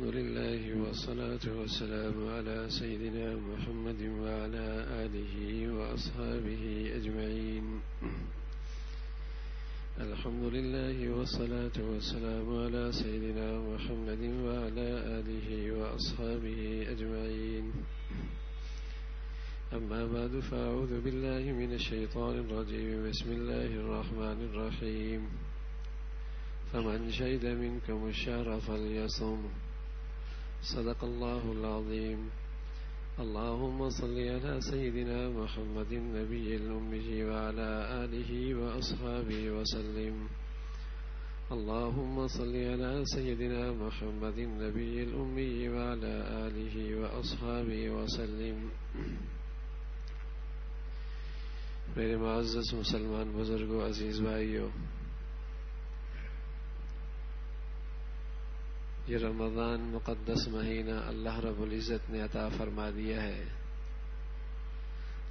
الحمد لله والصلاة والسلام على سيدنا محمد وعلى آله وأصحابه أجمعين. الحمد لله والصلاة والسلام على سيدنا محمد وعلى آله وأصحابه أجمعين. أما بعد فأعوذ بالله من الشيطان الرجيم. بسم الله الرحمن الرحيم. فمن شهد منكم الشهر فليصم. صدق الله العظيم. اللهم صل على سيدنا محمد النبي الأمي وعلى آله وأصحابه وسلم. اللهم صل على سيدنا محمد النبي الأمي وعلى آله وأصحابه وسلم. میرے معزز مسلمان بزرگوں، عزیز بھائیوں، یہ رمضان مقدس مہینہ اللہ رب العزت نے عطا فرما دیا ہے.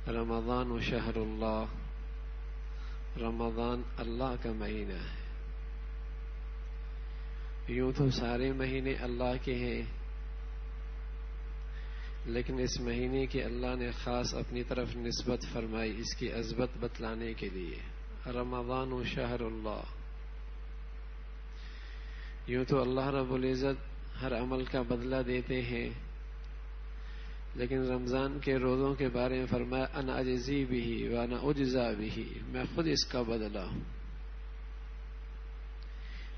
رمضان و شہر اللہ، رمضان اللہ کا مہینہ ہے. یوں تو سارے مہینے اللہ کے ہیں، لیکن اس مہینے کی اللہ نے خاص اپنی طرف نسبت فرمائی اس کی عظمت بتلانے کے لیے. رمضان و شہر اللہ. یوں تو اللہ رب العزت ہر عمل کا بدلہ دیتے ہیں، لیکن رمضان کے روزوں کے بارے میں فرمایا انا اجزی بھی وانا اجزا بھی، میں خود اس کا بدلہ ہوں،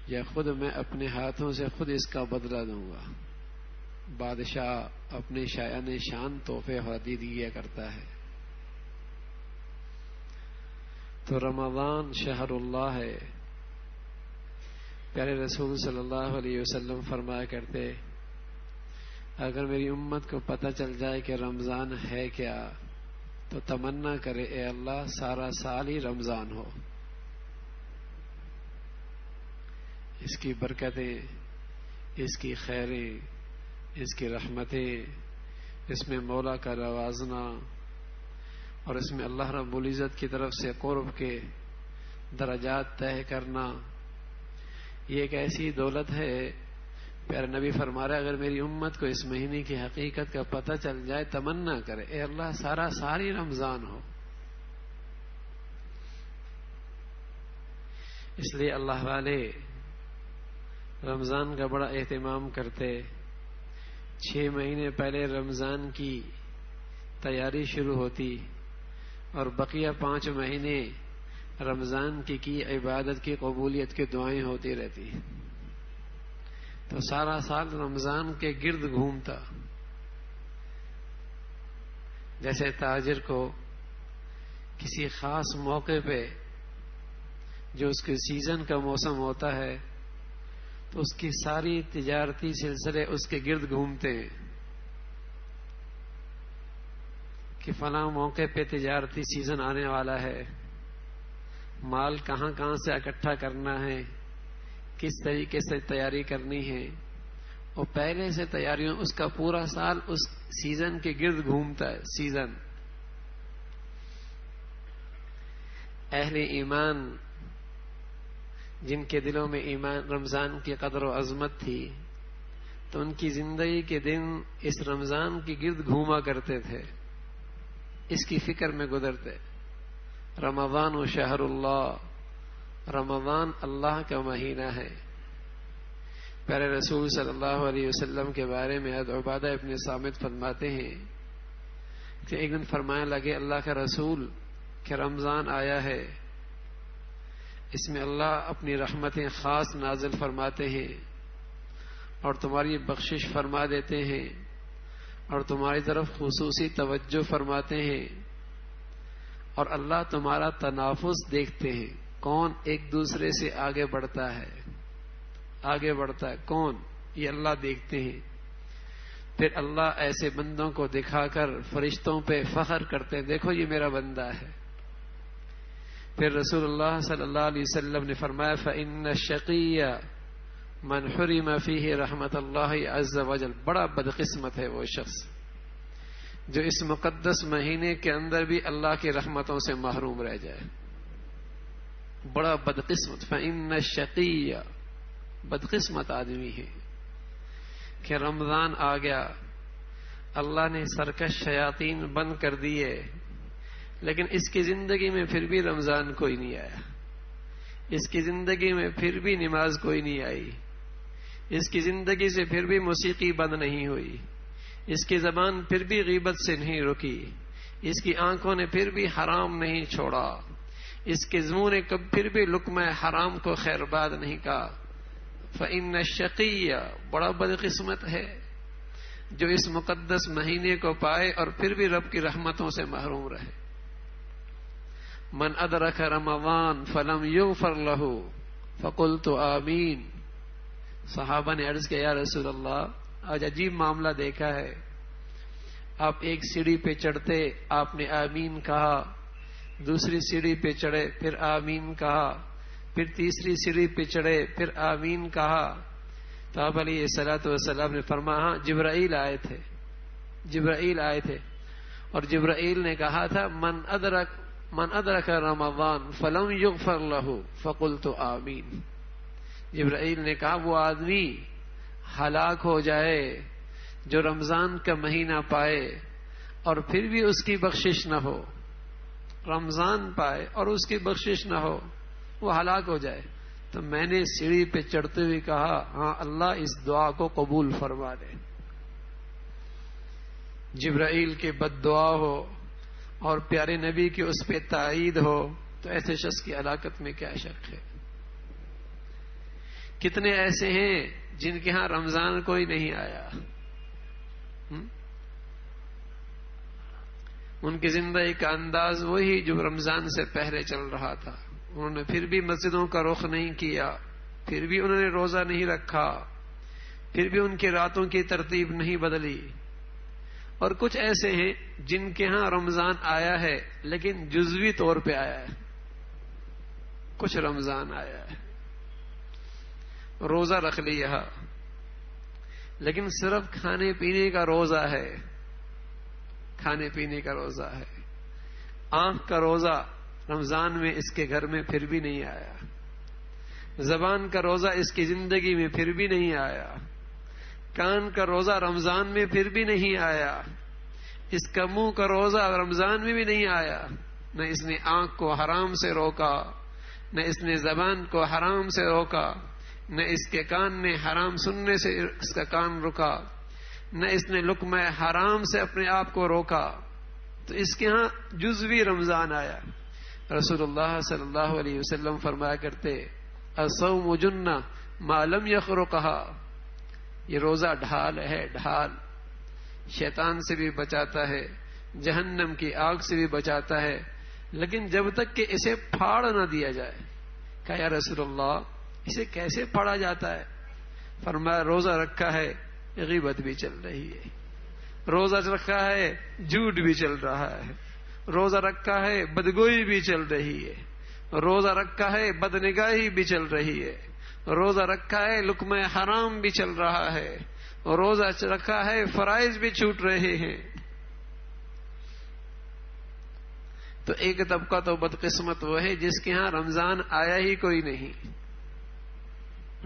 یا خود میں اپنے ہاتھوں سے خود اس کا بدلہ دوں گا. بادشاہ اپنے شایان شان تحفے ہدیہ دیا کرتا ہے. تو رمضان شہر اللہ ہے. پیارے رسول صلی اللہ علیہ وسلم فرمایا کرتے، اگر میری امت کو پتہ چل جائے کہ رمضان ہے کیا تو تمنا کرے اے اللہ سارا سال ہی رمضان ہو. اس کی برکتیں، اس کی خیریں، اس کی رحمتیں، اس میں مولا کا نوازنا اور اس میں اللہ رب العزت کی طرف سے قرب کے درجات طے کرنا، یہ ایک ایسی دولت ہے. پیارے نبی فرما رہے اگر میری امت کو اس مہینے کی حقیقت کا پتہ چل جائے تمنا کرے اے اللہ سارا ساری رمضان ہو. اس لیے اللہ والے رمضان کا بڑا اہتمام کرتے. 6 مہینے پہلے رمضان کی تیاری شروع ہوتی اور بقیہ 5 مہینے رمضان کی عبادت کی قبولیت کی دعائیں ہوتی رہتی. تو سارا سال رمضان کے گرد گھومتا. جیسے تاجر کو کسی خاص موقع پہ جو اس کے سیزن کا موسم ہوتا ہے تو اس کی ساری تجارتی سلسلے اس کے گرد گھومتے ہیں کہ فلاں موقع پہ تجارتی سیزن آنے والا ہے، مال کہاں کہاں سے اکٹھا کرنا ہے، کس طریقے سے تیاری کرنی ہے. اور پہلے سے تیاریوں اس کا پورا سال اس سیزن کے گرد گھومتا ہے. سیزن اہل ایمان جن کے دلوں میں ایمان رمضان کی قدر و عظمت تھی تو ان کی زندگی کے دن اس رمضان کے گرد گھوما کرتے تھے، اس کی فکر میں گزرتے. رمضان و شہر اللہ، رمضان اللہ کا مہینہ ہے. پیارے رسول صلی اللہ علیہ وسلم کے بارے میں حضرت عبادہ ابن صامت فرماتے ہیں کہ ایک دن فرمانے لگے اللہ کا رسول کہ رمضان آیا ہے، اس میں اللہ اپنی رحمتیں خاص نازل فرماتے ہیں اور تمہاری بخشش فرما دیتے ہیں اور تمہاری طرف خصوصی توجہ فرماتے ہیں، اور اللہ تمہارا تنافس دیکھتے ہیں، کون ایک دوسرے سے آگے بڑھتا ہے کون، یہ اللہ دیکھتے ہیں. پھر اللہ ایسے بندوں کو دکھا کر فرشتوں پہ فخر کرتے ہیں دیکھو یہ میرا بندہ ہے. پھر رسول اللہ صلی اللہ علیہ وسلم نے فرمایا فإن الشقی من حرم فیہ رحمت اللہ عز وجل، بڑا بدقسمت ہے وہ شخص جو اس مقدس مہینے کے اندر بھی اللہ کی رحمتوں سے محروم رہ جائے. بڑا بدقسمت. فإن الشقی، بدقسمت آدمی ہے. کہ رمضان آ گیا، اللہ نے سرکش شیاطین بند کر دیے، لیکن اس کی زندگی میں پھر بھی رمضان کوئی نہیں آیا، اس کی زندگی میں پھر بھی نماز کوئی نہیں آئی، اس کی زندگی سے پھر بھی موسیقی بند نہیں ہوئی، اس کی زبان پھر بھی غیبت سے نہیں رکی، اس کی آنکھوں نے پھر بھی حرام نہیں چھوڑا، اس کے منہ نے پھر بھی لقمہ حرام کو خیر باد نہیں کہا۔ فإن الشقی، بڑا بدقسمت ہے جو اس مقدس مہینے کو پائے اور پھر بھی رب کی رحمتوں سے محروم رہے۔ من ادرک رمضان فلم یغفر له فقلت آمین۔ صحابہ نے عرض کیا یا رسول اللہ، آج عجیب معاملہ دیکھا ہے، آپ ایک سیڑھی پہ چڑھتے آپ نے آمین کہا، دوسری سیڑھی پہ چڑھے پھر آمین کہا، پھر تیسری سیڑھی پہ چڑھے پھر آمین کہا۔ تو آپ علیہ الصلوۃ والسلام نے فرمایا ہاں جبرائیل آئے تھے، جبرائیل آئے تھے، اور جبرائیل نے کہا تھا من ادرک رمضان فلم یغفر له فقلت آمین۔ جبرائیل نے کہا وہ آدمی ہلاک ہو جائے جو رمضان کا مہینہ پائے اور پھر بھی اس کی بخشش نہ ہو، رمضان پائے اور اس کی بخشش نہ ہو، وہ ہلاک ہو جائے۔ تو میں نے سیڑھی پہ چڑھتے ہوئے کہا ہاں اللہ اس دعا کو قبول فرما لے۔ جبرائیل کے بد دعا ہو اور پیارے نبی کی اس پہ تائید ہو تو ایسے شخص کی ہلاکت میں کیا شک ہے۔ کتنے ایسے ہیں جن کے ہاں رمضان کوئی نہیں آیا، ان کی زندگی کا انداز وہی جو رمضان سے پہلے چل رہا تھا، انہوں نے پھر بھی مسجدوں کا رخ نہیں کیا، پھر بھی انہوں نے روزہ نہیں رکھا، پھر بھی ان کی راتوں کی ترتیب نہیں بدلی۔ اور کچھ ایسے ہیں جن کے ہاں رمضان آیا ہے لیکن جزوی طور پہ آیا ہے، کچھ رمضان آیا ہے، روزہ رکھ لیا لیکن صرف کھانے پینے کا روزہ ہے، کھانے پینے کا روزہ ہے، آنکھ کا روزہ رمضان میں اس کے گھر میں پھر بھی نہیں آیا، زبان کا روزہ اس کی زندگی میں پھر بھی نہیں آیا، کان کا روزہ رمضان میں پھر بھی نہیں آیا، اس کا منہ کا روزہ رمضان میں بھی نہیں آیا۔ نہ اس نے آنکھ کو حرام سے روکا، نہ اس نے زبان کو حرام سے روکا، نہ اس کے کان نے حرام سننے سے اس کا کان رکا، نہ اس نے لقمہ حرام سے اپنے آپ کو روکا، تو اس کے ہاں جزوی رمضان آیا۔ رسول اللہ صلی اللہ علیہ وسلم فرمایا کرتے الصوم جنہ ما لم یخرقھا، یہ روزہ ڈھال ہے، ڈھال، شیطان سے بھی بچاتا ہے، جہنم کی آگ سے بھی بچاتا ہے، لیکن جب تک کہ اسے پھاڑ نہ دیا جائے۔ کہا یا رسول اللہ اسے کیسے پھاڑا جاتا ہے؟ فرمایا روزہ رکھا ہے غیبت بھی چل رہی ہے، روزہ رکھا ہے جھوٹ بھی چل رہا ہے، روزہ رکھا ہے بدگوئی بھی چل رہی ہے، روزہ رکھا ہے بدنگاہی بھی چل رہی ہے، روزہ رکھا ہے لقمہ حرام بھی چل رہا ہے، روزہ رکھا ہے فرائض بھی چھوٹ رہے ہیں۔ تو ایک طبقہ تو بدقسمت وہ ہے جس کے ہاں رمضان آیا ہی کوئی نہیں،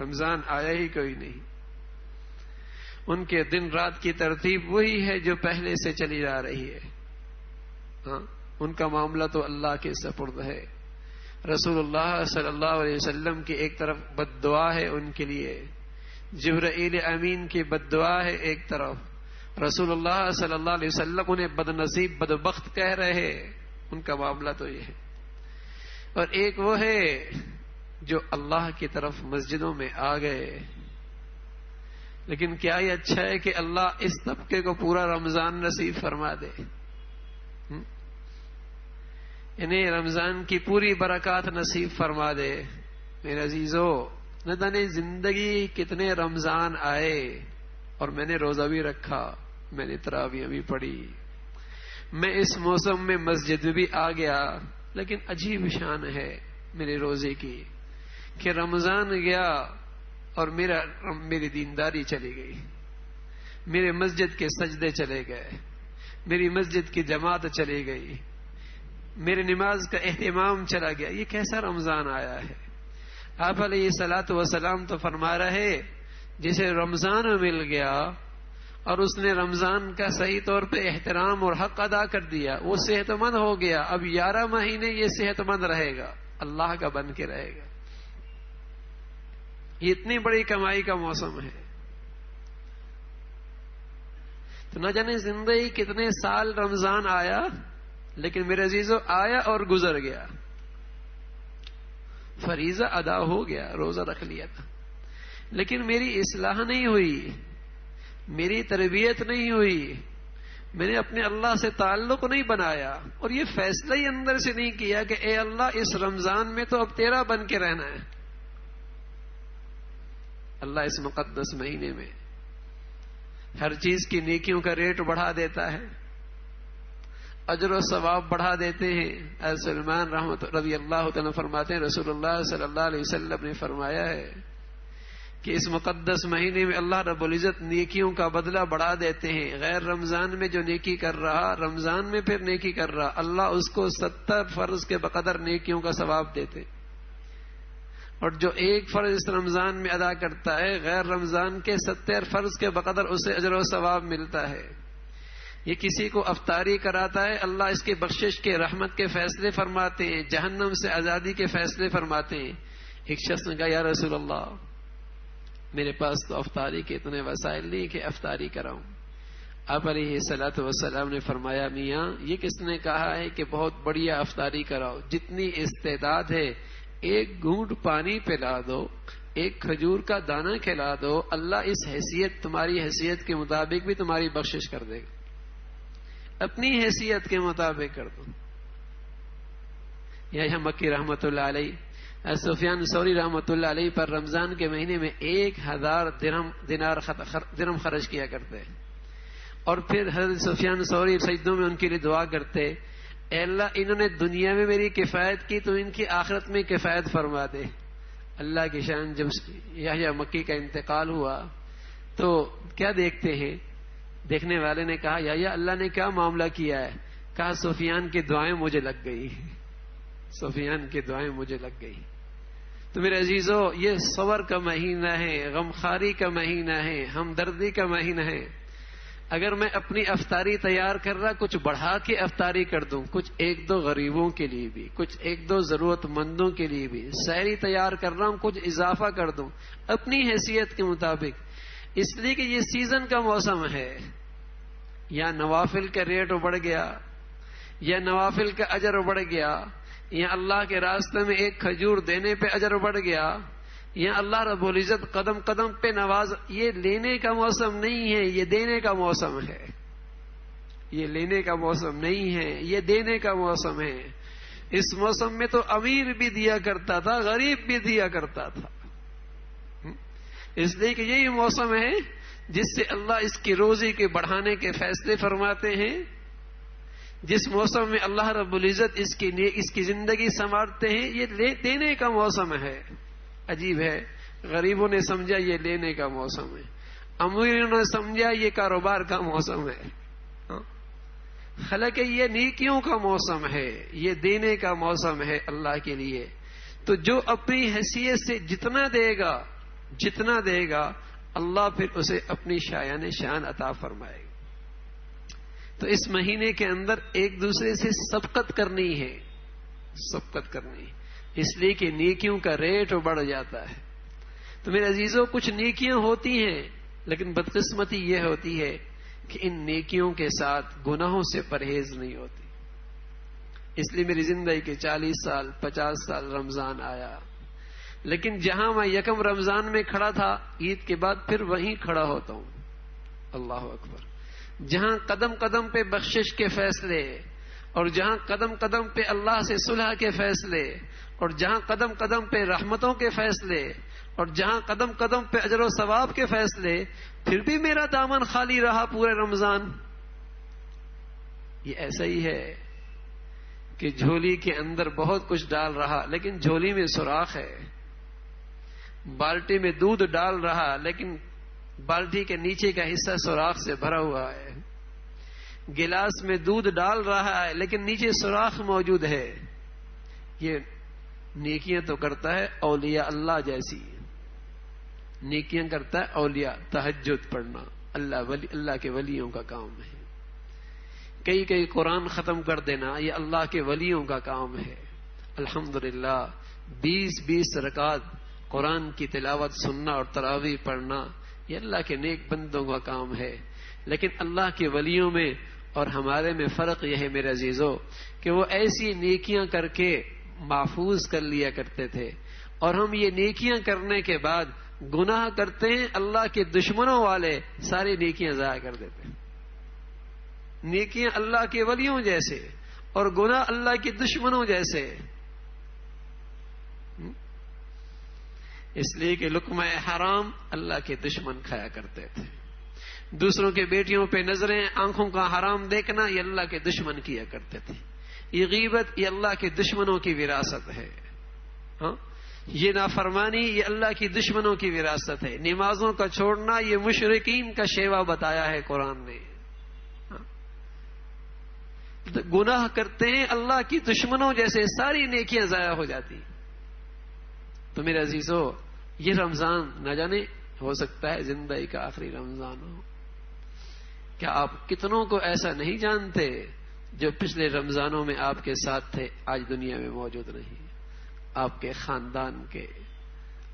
رمضان آیا ہی کوئی نہیں، ان کے دن رات کی ترتیب وہی ہے جو پہلے سے چلی جا رہی ہے، ہاں ان کا معاملہ تو اللہ کے سپرد ہے۔ رسول اللہ صلی اللہ علیہ وسلم کی ایک طرف بد دعا ہے ان کے لیے، جبرائیل امین کی بد دعا ہے ایک طرف، رسول اللہ صلی اللہ علیہ وسلم انہیں بد نصیب بدبخت کہہ رہے، ان کا معاملہ تو یہ ہے۔ اور ایک وہ ہے جو اللہ کی طرف مسجدوں میں آ گئے، لیکن کیا یہ اچھا ہے کہ اللہ اس طبقے کو پورا رمضان نصیب فرما دے، انہیں رمضان کی پوری برکات نصیب فرما دے۔ میرے عزیزو، نہ جانے زندگی کتنے رمضان آئے اور میں نے روزہ بھی رکھا، میں نے تراویح بھی پڑھی، میں اس موسم میں مسجد میں بھی آ گیا، لیکن عجیب شان ہے میرے روزے کی کہ رمضان گیا اور میری دینداری چلی گئی، میرے مسجد کے سجدے چلے گئے، میری مسجد کی جماعت چلی گئی، میرے نماز کا اہتمام چلا گیا۔ یہ کیسا رمضان آیا ہے؟ آپ علیہ الصلوۃ والسلام تو فرما رہے جسے رمضان مل گیا اور اس نے رمضان کا صحیح طور پہ احترام اور حق ادا کر دیا، وہ صحت مند ہو گیا. اب 11 مہینے یہ صحت مند رہے گا، اللہ کا بن کے رہے گا. یہ اتنی بڑی کمائی کا موسم ہے. تو نہ جانے زندگی کتنے سال رمضان آیا، لیکن میرے عزیزو آیا اور گزر گیا. فریضہ ادا ہو گیا، روزہ رکھ لیا تھا، لیکن میری اصلاح نہیں ہوئی، میری تربیت نہیں ہوئی، میں نے اپنے اللہ سے تعلق نہیں بنایا، اور یہ فیصلہ ہی اندر سے نہیں کیا کہ اے اللہ اس رمضان میں تو اب تیرا بن کے رہنا ہے. اللہ اس مقدس مہینے میں ہر چیز کی نیکیوں کا ریٹ بڑھا دیتا ہے، اجر و ثواب بڑھا دیتے ہیں. حضرت سلمان رحمۃ رضی اللہ تعالیٰ فرماتے ہیں رسول اللہ صلی اللہ علیہ وسلم نے فرمایا ہے کہ اس مقدس مہینے میں اللہ رب العزت نیکیوں کا بدلہ بڑھا دیتے ہیں. غیر رمضان میں جو نیکی کر رہا، رمضان میں پھر نیکی کر رہا، اللہ اس کو 70 فرض کے بقدر نیکیوں کا ثواب دیتے. اور جو ایک فرض اس رمضان میں ادا کرتا ہے، غیر رمضان کے 70 فرض کے بقدر اسے اجر و ثواب ملتا ہے. یہ کسی کو افطاری کراتا ہے، اللہ اس کے بخشش کے رحمت کے فیصلے فرماتے ہیں، جہنم سے آزادی کے فیصلے فرماتے ہیں. ایک شخص نے کہا یا رسول اللہ میرے پاس تو افطاری کے اتنے وسائل نہیں کہ افطاری کراؤں. آپ علیہ الصلوۃ والسلام نے فرمایا میاں یہ کس نے کہا ہے کہ بہت بڑھیا افطاری کراؤ؟ جتنی استعداد ہے ایک گھونٹ پانی پلا دو، ایک کھجور کا دانہ کھلا دو، اللہ اس حیثیت تمہاری حیثیت کے مطابق بھی تمہاری بخشش کر دے گا. اپنی حیثیت کے مطابق کر دو. یحییٰ مکی رحمۃ اللہ علیہ، سفیان ثوری رحمۃ اللہ علیہ پر رمضان کے مہینے میں 1000 درہم خرچ کیا کرتے، اور پھر حضرت سفیان ثوری سجدوں میں ان کے لیے دعا کرتے اے اللہ انہوں نے دنیا میں میری کفایت کی تو ان کی آخرت میں کفایت فرما دے. اللہ کی شان. جب یحییٰ مکی کا انتقال ہوا تو کیا دیکھتے ہیں؟ دیکھنے والے نے کہا یحییٰ اللہ نے کیا معاملہ کیا ہے؟ کہا سفیان کی دعائیں مجھے لگ گئی، سفیان کی دعائیں مجھے لگ گئی. تو میرے عزیزو یہ صبر کا مہینہ ہے، غمخواری کا مہینہ ہے، ہمدردی کا مہینہ ہے. اگر میں اپنی افطاری تیار کر رہا کچھ بڑھا کے افطاری کر دوں، کچھ 1-2 غریبوں کے لیے بھی، کچھ 1-2 ضرورت مندوں کے لیے بھی سحری تیار کر رہا ہوں، کچھ اضافہ کر دوں اپنی حیثیت کے مطابق، اس لیے کہ یہ سیزن کا موسم ہے. یا نوافل کا ریٹ بڑھ گیا، یا نوافل کا اجر بڑھ گیا، یا اللہ کے راستے میں ایک کھجور دینے پہ اجر بڑھ گیا، یا اللہ رب العزت قدم قدم پہ نواز. یہ لینے کا موسم نہیں ہے، یہ دینے کا موسم ہے. یہ لینے کا موسم نہیں ہے، یہ دینے کا موسم ہے. اس موسم میں تو امیر بھی دیا کرتا تھا، غریب بھی دیا کرتا تھا. اس لیے کہ یہی موسم ہے جس سے اللہ اس کی روزی کے بڑھانے کے فیصلے فرماتے ہیں. جس موسم میں اللہ رب العزت اس کی زندگی سنوارتے ہیں، یہ دینے کا موسم ہے. عجیب ہے، غریبوں نے سمجھا یہ لینے کا موسم ہے، امیروں نے سمجھا یہ کاروبار کا موسم ہے. حالانکہ یہ نیکیوں کا موسم ہے، یہ دینے کا موسم ہے اللہ کے لیے. تو جو اپنی حیثیت سے جتنا دے گا اللہ پھر اسے اپنی شایان شان عطا فرمائے گا. تو اس مہینے کے اندر ایک دوسرے سے سبقت کرنی ہے، اس لیے کہ نیکیوں کا ریٹ بڑھ جاتا ہے. تو میرے عزیزوں کچھ نیکیاں ہوتی ہیں، لیکن بدقسمتی یہ ہوتی ہے کہ ان نیکیوں کے ساتھ گناہوں سے پرہیز نہیں ہوتی. اس لیے میری زندگی کے 40 سال 50 سال رمضان آیا، لیکن جہاں میں یکم رمضان میں کھڑا تھا عید کے بعد پھر وہیں کھڑا ہوتا ہوں. اللہ اکبر. جہاں قدم قدم پہ بخشش کے فیصلے، اور جہاں قدم قدم پہ اللہ سے صلح کے فیصلے، اور جہاں قدم قدم پہ رحمتوں کے فیصلے، اور جہاں قدم قدم پہ اجر و ثواب کے فیصلے، پھر بھی میرا دامن خالی رہا پورے رمضان. یہ ایسا ہی ہے کہ جھولی کے اندر بہت کچھ ڈال رہا لیکن جھولی میں سوراخ ہے. بالٹی میں دودھ ڈال رہا لیکن بالٹی کے نیچے کا حصہ سوراخ سے بھرا ہوا ہے. گلاس میں دودھ ڈال رہا ہے لیکن نیچے سوراخ موجود ہے. یہ نیکیاں تو کرتا ہے اولیاء اللہ جیسی. نیکیاں کرتا ہے اولیاء، تہجد پڑھنا اللہ کے ولیوں کا کام ہے. کئی قرآن ختم کر دینا یہ اللہ کے ولیوں کا کام ہے. الحمدللہ 20 رکعت قرآن کی تلاوت سننا اور تراویح پڑھنا یہ اللہ کے نیک بندوں کا کام ہے. لیکن اللہ کے ولیوں میں اور ہمارے میں فرق یہ ہے میرے عزیزو کہ وہ ایسی نیکیاں کر کے محفوظ کر لیا کرتے تھے، اور ہم یہ نیکیاں کرنے کے بعد گناہ کرتے ہیں. اللہ کے دشمنوں والے ساری نیکیاں ضائع کر دیتے ہیں. نیکیاں اللہ کے ولیوں جیسے اور گناہ اللہ کے دشمنوں جیسے. اس لیے کہ لقمہ حرام اللہ کے دشمن کھایا کرتے تھے. دوسروں کے بیٹیوں پہ نظریں، آنکھوں کا حرام دیکھنا یہ اللہ کے دشمن کیا کرتے تھے. یہ غیبت یہ اللہ کے دشمنوں کی وراثت ہے. یہ نافرمانی یہ اللہ کی دشمنوں کی وراثت ہے. نمازوں کا چھوڑنا یہ مشرکین کا شیوا بتایا ہے قرآن نے. گناہ کرتے ہیں اللہ کی دشمنوں جیسے، ساری نیکیاں ضائع ہو جاتی. تو میرے عزیزو یہ رمضان نہ جانے ہو سکتا ہے زندگی کا آخری رمضان ہو. کیا آپ کتنوں کو ایسا نہیں جانتے جو پچھلے رمضانوں میں آپ کے ساتھ تھے آج دنیا میں موجود نہیں؟ آپ کے خاندان کے،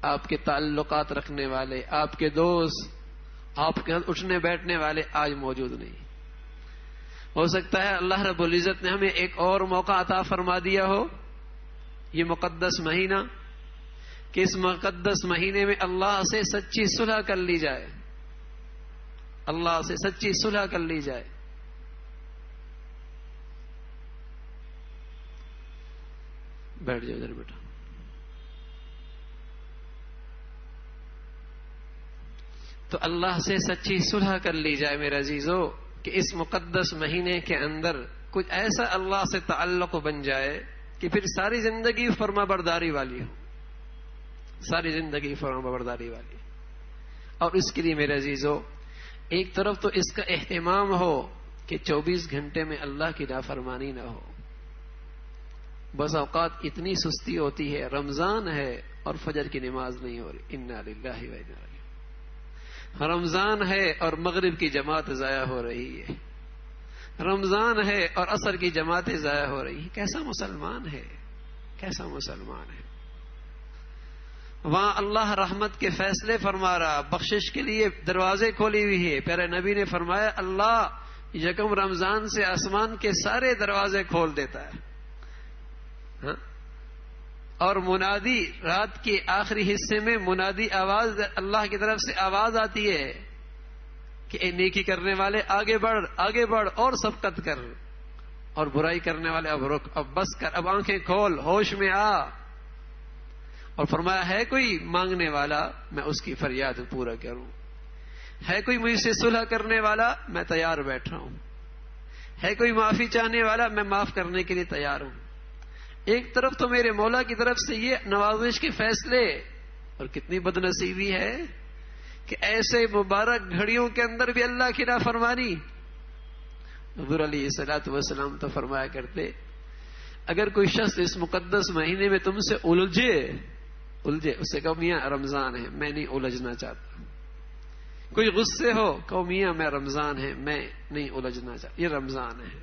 آپ کے تعلقات رکھنے والے، آپ کے دوست، آپ کے اٹھنے بیٹھنے والے آج موجود نہیں. ہو سکتا ہے اللہ رب العزت نے ہمیں ایک اور موقع عطا فرما دیا ہو، یہ مقدس مہینہ، کہ اس مقدس مہینے میں اللہ سے سچی صلح کر لی جائے. اللہ سے سچی صلح کر لی جائے. بیٹھ جاؤ ادھر بیٹا. تو اللہ سے سچی صلح کر لی جائے میرے عزیزو کہ اس مقدس مہینے کے اندر کچھ ایسا اللہ سے تعلق بن جائے کہ پھر ساری زندگی فرما برداری والی ہو. ساری زندگی فرما برداری والی. اور اس کے لیے میرے عزیزو ایک طرف تو اس کا اہتمام ہو کہ 24 گھنٹے میں اللہ کی نافرمانی نہ ہو. بس اوقات اتنی سستی ہوتی ہے، رمضان ہے اور فجر کی نماز نہیں ہو رہی، انا للہ و انا الیہ راجعون. رمضان ہے اور مغرب کی جماعت ضائع ہو رہی ہے. رمضان ہے اور عصر کی جماعتیں ضائع ہو رہی ہیں. کیسا مسلمان ہے، کیسا مسلمان ہے. وہاں اللہ رحمت کے فیصلے فرما رہا، بخشش کے لیے دروازے کھولی ہوئی ہے. پیارے نبی نے فرمایا اللہ یکم رمضان سے آسمان کے سارے دروازے کھول دیتا ہے. اور منادی رات کے آخری حصے میں منادی آواز اللہ کی طرف سے آواز آتی ہے کہ اے نیکی کرنے والے آگے بڑھ، آگے بڑھ اور سبقت کر، اور برائی کرنے والے اب رک، اب بس کر، اب آنکھیں کھول، ہوش میں آ. اور فرمایا ہے کوئی مانگنے والا میں اس کی فریاد پورا کروں، ہے کوئی مجھ سے صلح کرنے والا میں تیار بیٹھا ہوں، ہے کوئی معافی چاہنے والا میں معاف کرنے کے لیے تیار ہوں. ایک طرف تو میرے مولا کی طرف سے یہ نوازش کے فیصلے، اور کتنی بد نصیبی ہے کہ ایسے مبارک گھڑیوں کے اندر بھی اللہ کی نافرمانی. حضور علیہ الصلوۃ والسلام تو فرمایا کرتے اگر کوئی شخص اس مقدس مہینے میں تم سے الجھے اسے کہو میاں رمضان ہے میں نہیں الجھنا چاہتا. کوئی غصے ہو کہو میاں میں رمضان ہے میں نہیں الجھنا چاہتا، یہ رمضان ہے.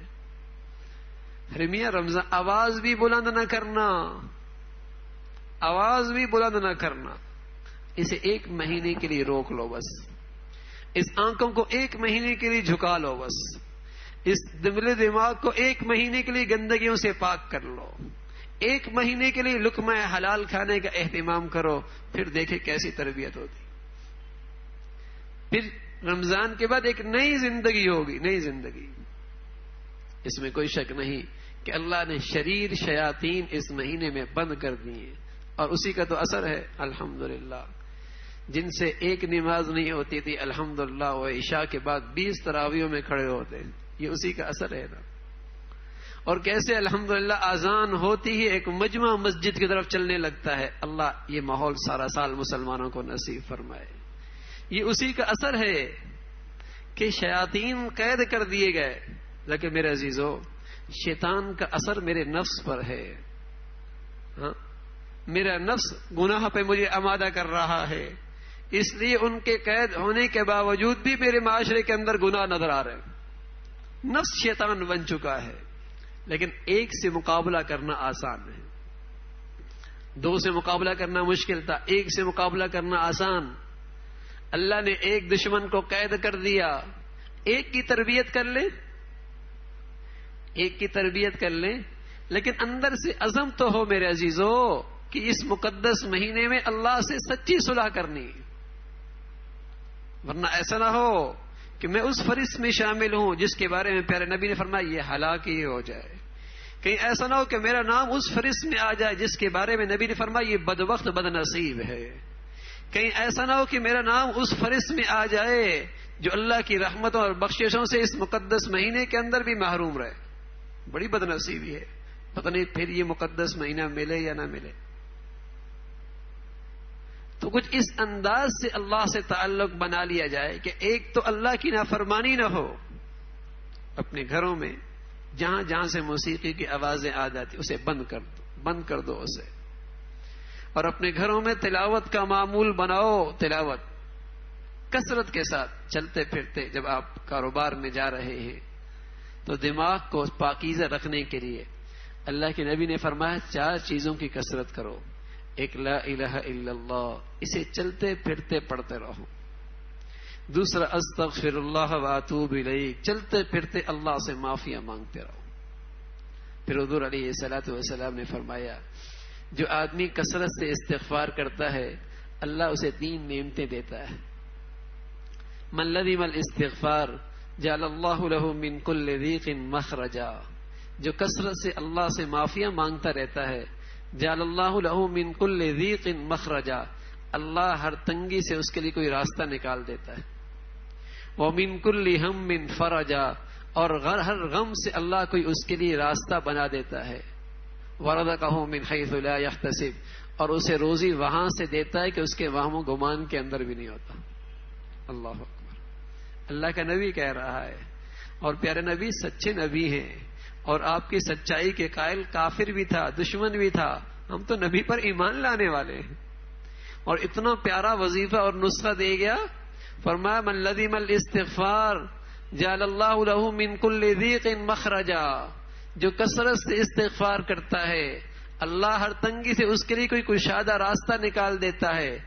ارے میاں رمضان، آواز بھی بلند نہ کرنا، آواز بھی بلند نہ کرنا. اسے 1 مہینے کے لیے روک لو بس. اس آنکھوں کو 1 مہینے کے لیے جھکا لو بس. اس دماغ کو 1 مہینے کے لیے گندگیوں سے پاک کر لو. 1 مہینے کے لیے لقمہ حلال کھانے کا اہتمام کرو، پھر دیکھے کیسی تربیت ہوتی. پھر رمضان کے بعد ایک نئی زندگی ہوگی، نئی زندگی. اس میں کوئی شک نہیں کہ اللہ نے شریر شیاطین اس مہینے میں بند کر دیے، اور اسی کا تو اثر ہے. الحمدللہ جن سے 1 نماز نہیں ہوتی تھی الحمدللہ وہ عشاء کے بعد 20 تراویحوں میں کھڑے ہوتے ہیں. یہ اسی کا اثر ہے نا. اور کیسے الحمدللہ اذان ہوتی ہی ایک مجمع مسجد کی طرف چلنے لگتا ہے. اللہ یہ ماحول سارا سال مسلمانوں کو نصیب فرمائے. یہ اسی کا اثر ہے کہ شیاطین قید کر دیے گئے. لیکن میرے عزیزو شیطان کا اثر میرے نفس پر ہے. میرا نفس گناہ پہ مجھے آمادہ کر رہا ہے اس لیے ان کے قید ہونے کے باوجود بھی میرے معاشرے کے اندر گناہ نظر آ رہے ہیں. نفس شیطان بن چکا ہے. لیکن ایک سے مقابلہ کرنا آسان ہے. دو سے مقابلہ کرنا مشکل تھا، ایک سے مقابلہ کرنا آسان. اللہ نے ایک دشمن کو قید کر دیا. ایک کی تربیت کر لیں، ایک کی تربیت کر لیں، لیکن اندر سے عزم تو ہو میرے عزیزو کہ اس مقدس مہینے میں اللہ سے سچی صلح کرنی. ورنہ ایسا نہ ہو کہ میں اس فہرست میں شامل ہوں جس کے بارے میں پیارے نبی نے فرمایا یہ ہلاکی ہو جائے. کہیں ایسا نہ ہو کہ میرا نام اس فہرست میں آ جائے جس کے بارے میں نبی نے فرمایا یہ بدبخت بد نصیب ہے. کہیں ایسا نہ ہو کہ میرا نام اس فہرست میں آ جائے جو اللہ کی رحمتوں اور بخششوں سے اس مقدس مہینے کے اندر بھی محروم رہے. بڑی بد نصیبی ہے. پتہ نہیں پھر یہ مقدس مہینہ ملے یا نہ ملے. تو کچھ اس انداز سے اللہ سے تعلق بنا لیا جائے کہ ایک تو اللہ کی نافرمانی نہ ہو. اپنے گھروں میں جہاں جہاں سے موسیقی کی آوازیں آ جاتی اسے بند کر دو اسے. اور اپنے گھروں میں تلاوت کا معمول بناؤ. تلاوت کثرت کے ساتھ چلتے پھرتے جب آپ کاروبار میں جا رہے ہیں تو دماغ کو پاکیزہ رکھنے کے لیے اللہ کے نبی نے فرمایا 4 چیزوں کی کثرت کرو. ایک لا الہ الا اللہ، اسے چلتے پھرتے پڑھتے رہو. دوسرا استغفر اللہ واتوب الیہ، چلتے پھرتے اللہ سے معافیاں مانگتے رہو. پھر حضور علیہ الصلوۃ والسلام نے فرمایا جو آدمی کثرت سے استغفار کرتا ہے اللہ اسے 3 نعمتیں دیتا ہے. من لزم الاستغفار جعل اللہ له من كل ضيق مخرجا، جو کثرت سے اللہ سے معافیاں مانگتا رہتا ہے جعل اللہ له من كل ضيق مخرجا، اللہ ہر تنگی سے اس کے لیے کوئی راستہ نکال دیتا ہے. ومن كل هم فرجا، اور ہر غم سے اللہ کوئی اس کے لیے راستہ بنا دیتا ہے. ورزقه من حيث لا يحتسب، اور اسے روزی وہاں سے دیتا ہے کہ اس کے وہم و گمان کے اندر بھی نہیں ہوتا. اللہ اکبر. اللہ کا نبی کہہ رہا ہے، اور پیارے نبی سچے نبی ہیں، اور آپ کی سچائی کے قائل کافر بھی تھا، دشمن بھی تھا. ہم تو نبی پر ایمان لانے والے ہیں. اور اتنا پیارا وظیفہ اور نسخہ دے گیا. فرمایا من لزم الاستغفار جعل اللہ له من كل ضيق مخرجا، جو کثرت سے استغفار کرتا ہے اللہ ہر تنگی سے اس کے لیے کوئی کشادہ راستہ نکال دیتا ہے،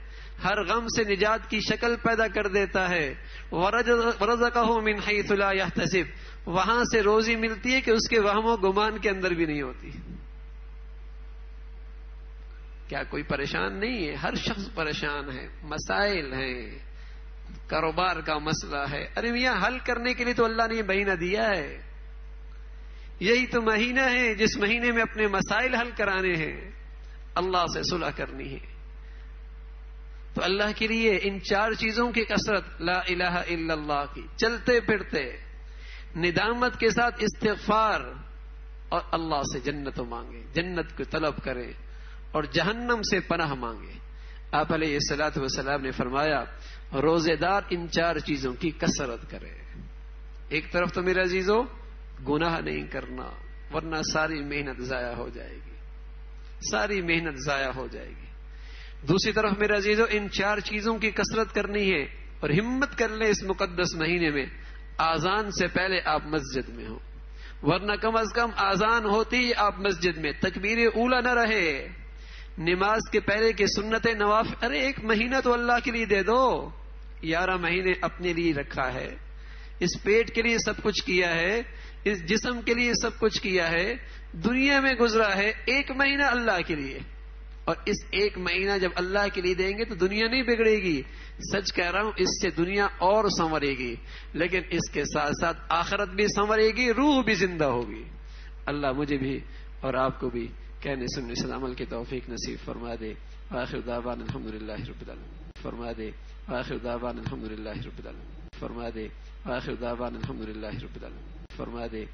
ہر غم سے نجات کی شکل پیدا کر دیتا ہے. ورزقه من حيث لا يحتسب، وہاں سے روزی ملتی ہے کہ اس کے وہم و گمان کے اندر بھی نہیں ہوتی. کیا کوئی پریشان نہیں ہے؟ ہر شخص پریشان ہے. مسائل ہیں، کاروبار کا مسئلہ ہے. ارے میاں حل کرنے کے لیے تو اللہ نے یہ مہینہ دیا ہے. یہی تو مہینہ ہے جس مہینے میں اپنے مسائل حل کرانے ہیں، اللہ سے صلح کرنی ہے. تو اللہ کے لیے ان 4 چیزوں کی کثرت، لا الہ الا اللہ کی، چلتے پھرتے ندامت کے ساتھ استغفار، اور اللہ سے جنت مانگے، جنت کو طلب کرے اور جہنم سے پناہ مانگے. آپ علیہ الصلوۃ والسلام نے فرمایا روزے دار ان 4 چیزوں کی کثرت کرے. ایک طرف تو میرے عزیزو گناہ نہیں کرنا، ورنہ ساری محنت ضائع ہو جائے گی، ساری محنت ضائع ہو جائے گی. دوسری طرف میرے عزیزو ان 4 چیزوں کی کثرت کرنی ہے. اور ہمت کر لیں اس مقدس مہینے میں آذان سے پہلے آپ مسجد میں ہوں، ورنہ کم از کم آذان ہوتی آپ مسجد میں. تکبیر اولا نہ رہے، نماز کے پہلے کے سنت نوافل. ارے 1 مہینہ تو اللہ کے لیے دے دو. 11 مہینے اپنے لیے رکھا ہے، اس پیٹ کے لیے سب کچھ کیا ہے، اس جسم کے لیے سب کچھ کیا ہے، دنیا میں گزرا ہے 1 مہینہ اللہ کے لیے. اور اس 1 مہینہ جب اللہ کے لیے دیں گے تو دنیا نہیں بگڑے گی. سچ کہہ رہا ہوں، اس سے دنیا اور سنورے گی، لیکن اس کے ساتھ ساتھ آخرت بھی سنورے گی، روح بھی زندہ ہوگی. اللہ مجھے بھی اور آپ کو بھی کہنے سننے سے عمل کی توفیق نصیب فرما دے. آخر دعوانا الحمدللہ رب العالمین فرما دے. آخر دعوانا الحمدللہ رب العالمین فرما دے. آخر دعوانا الحمدللہ رب العالمین فرما دے.